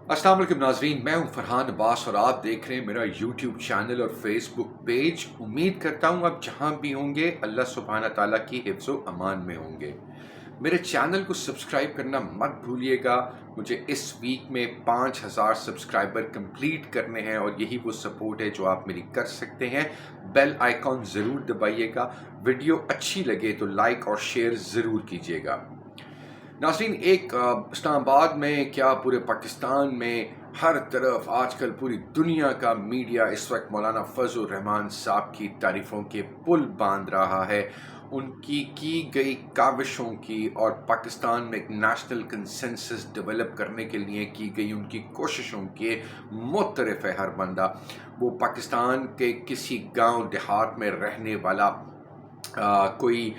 अस्सलाम वालेकुम नाज़रीन, मैं हूं फरहान अब्बास और आप देख रहे हैं मेरा यूट्यूब चैनल और फेसबुक पेज। उम्मीद करता हूं आप जहां भी होंगे अल्लाह सुब्हाना ताला की हिफ्ज़ व अमान में होंगे। मेरे चैनल को सब्सक्राइब करना मत भूलिएगा। मुझे इस वीक में 5000 सब्सक्राइबर कंप्लीट करने हैं और यही वो सपोर्ट है जो आप मेरी कर सकते हैं। बेल आइकॉन ज़रूर दबाइएगा। वीडियो अच्छी लगे तो लाइक और शेयर ज़रूर कीजिएगा। नाज़रीन, एक इस्लामाबाद में क्या पूरे पाकिस्तान में हर तरफ आजकल पूरी दुनिया का मीडिया इस वक्त मौलाना फजल रहमान साहब की तारीफ़ों के पुल बांध रहा है। उनकी की गई काविशों की और पाकिस्तान में एक नेशनल कंसेंसस डेवलप करने के लिए की गई उनकी कोशिशों के मुतरफ़ है हर बंदा। वो पाकिस्तान के किसी गांव देहात में रहने वाला कोई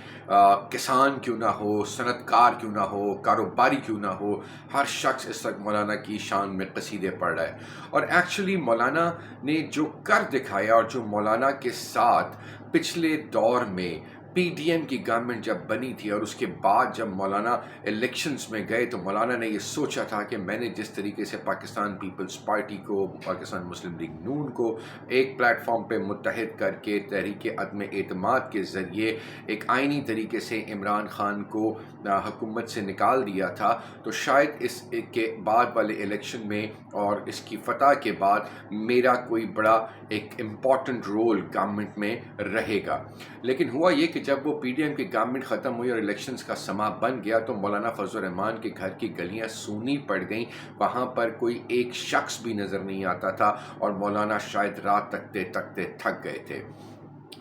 किसान क्यों ना हो, सनतकार क्यों ना हो, कारोबारी क्यों ना हो, हर शख्स इस वक्त मौलाना की शान में कसीदे पढ़ रहा है। और एक्चुअली मौलाना ने जो कर दिखाया और जो मौलाना के साथ पिछले दौर में पीडीएम की गवर्नमेंट जब बनी थी और उसके बाद जब मौलाना इलेक्शंस में गए तो मौलाना ने ये सोचा था कि मैंने जिस तरीके से पाकिस्तान पीपल्स पार्टी को, पाकिस्तान मुस्लिम लीग नून को एक प्लेटफॉर्म पे मुत्तहिद करके तहरीक अदम एतमाद के ज़रिए एक आइनी तरीके से इमरान खान को हुकूमत से निकाल दिया था, तो शायद इस के बाद वाले इलेक्शन में और इसकी फतह के बाद मेरा कोई बड़ा एक इम्पॉर्टेंट रोल गवर्नमेंट में रहेगा। लेकिन हुआ ये कि जब वो पीडीएम की गवर्नमेंट ख़त्म हुई और इलेक्शंस का समा बन गया तो मौलाना फजल रहमान के घर की गलियां सूनी पड़ गईं। वहाँ पर कोई एक शख्स भी नज़र नहीं आता था और मौलाना शायद रात तकते तकते थक गए थे।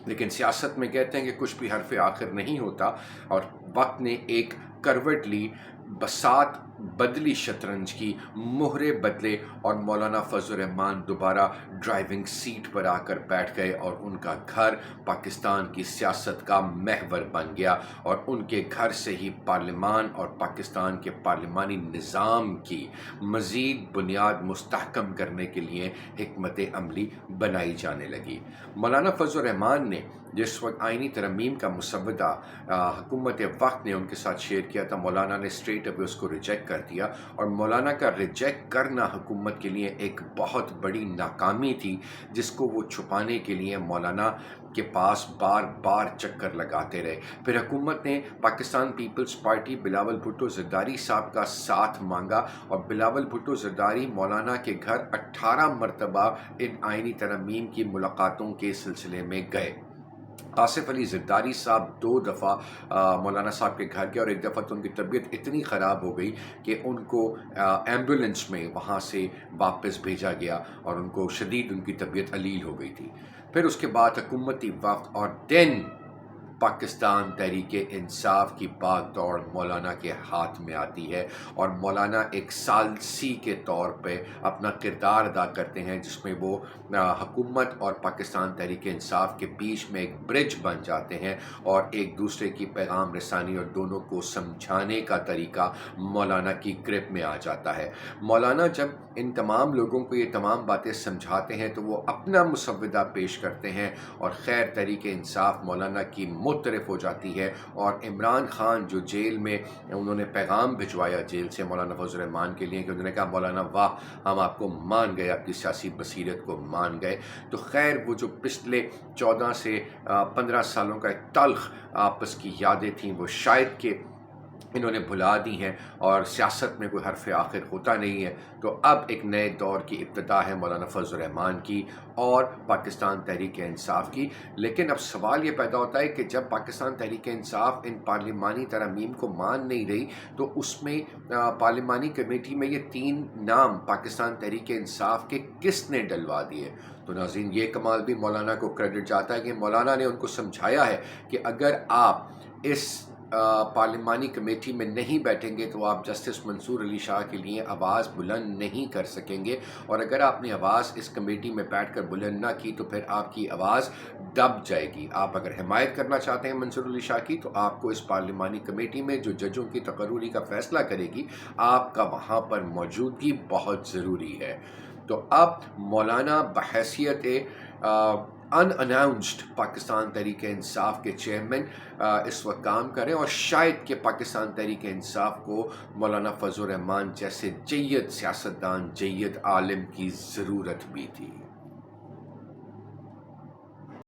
लेकिन सियासत में कहते हैं कि कुछ भी हरफ आखिर नहीं होता और वक्त ने एक करवट ली, बसात बदली शतरंज की, मोहरे बदले और मौलाना फजल रहमान दोबारा ड्राइविंग सीट पर आकर बैठ गए और उनका घर पाकिस्तान की सियासत का महवर बन गया और उनके घर से ही पार्लिमान और पाकिस्तान के पार्लिमानी निज़ाम की मज़ीद बुनियाद मुस्तहकम करने के लिए हिकमत अमली बनाई जाने लगी। मौलाना फजल रहमान ने जिस वक्त आइनी तरमीम का मुसवदा हुकूमत वक्त ने उनके साथ शेयर किया था, मौलाना ने स्ट्रेट अवे उसको रिजेक्ट कर दिया और मौलाना का रिजेक्ट करना हुकूमत के लिए एक बहुत बड़ी नाकामी थी, जिसको वो छुपाने के लिए मौलाना के पास बार बार चक्कर लगाते रहे। फिर हुकूमत ने पाकिस्तान पीपल्स पार्टी बिलावल भुट्टो ज़रदारी साहब का साथ मांगा और बिलावल भुट्टो ज़रदारी मौलाना के घर 18 मरतबा इन आइनी तरमीम की मुलाकातों के सिलसिले में गए। आसिफ अली ज़रदारी साहब 2 दफ़ा मौलाना साहब के घर गए और एक दफ़ा तो उनकी तबीयत इतनी ख़राब हो गई कि उनको एम्बुलेंस में वहाँ से वापस भेजा गया और उनको शदीद उनकी तबीयत अलील हो गई थी। फिर उसके बाद हुकूमती वफ़्त और दिन पाकिस्तान तहरीक इंसाफ की बाग दौड़ मौलाना के हाथ में आती है और मौलाना एक सालसी के तौर पे अपना किरदार अदा करते हैं, जिसमें वो हुकूमत और पाकिस्तान तहरीक इंसाफ के बीच में एक ब्रिज बन जाते हैं और एक दूसरे की पैगाम रसानी और दोनों को समझाने का तरीका मौलाना की ग्रिप में आ जाता है। मौलाना जब इन तमाम लोगों को ये तमाम बातें समझाते हैं तो वो अपना मुसव्वदा पेश करते हैं और खैर तहरीक इंसाफ मौलाना की मुतरफ हो जाती है और इमरान खान जो जेल में उन्होंने पैगाम भिजवाया जेल से मौलाना फजल रहमान के लिए कि उन्होंने कहा मौलाना वाह हम आपको मान गए, आपकी सियासी बसीरत को मान गए। तो खैर वो जो पिछले 14 से 15 सालों का एक तल्ख आपस की यादें थीं वो शायद कि इन्होंने भुला दी हैं और सियासत में कोई हरफ आखिर होता नहीं है। तो अब एक नए दौर की इब्तिदा है मौलाना फजल रहमान की और पाकिस्तान तहरीक इंसाफ की। लेकिन अब सवाल ये पैदा होता है कि जब पाकिस्तान तहरीक इंसाफ इन पार्लिमानी तरमीम को मान नहीं रही तो उसमें पार्लिमानी कमेटी में ये 3 नाम पाकिस्तान तहरीक इंसाफ के किसने डलवा दिए। तो नाज़रीन, ये कमाल भी मौलाना को क्रेडिट जाता है कि मौलाना ने उनको समझाया है कि अगर आप इस पार्लिमानी कमेटी में नहीं बैठेंगे तो आप जस्टिस मंसूर अली शाह के लिए आवाज़ बुलंद नहीं कर सकेंगे और अगर आपने आवाज़ इस कमेटी में बैठकर बुलंद ना की तो फिर आपकी आवाज़ दब जाएगी। आप अगर हिमायत करना चाहते हैं मंसूर अली शाह की तो आपको इस पार्लिमानी कमेटी में जो जजों की तकर्रुरी का फ़ैसला करेगी आपका वहाँ पर मौजूदगी बहुत ज़रूरी है। तो अब मौलाना बहैसियत ان اناؤنسڈ پاکستان تحریک انصاف کے چیئرمین اس وقت کام کریں، اور شاید کہ پاکستان تحریک انصاف کو مولانا فضل الرحمان جیسے جید سیاستدان، جید عالم کی ضرورت بھی تھی۔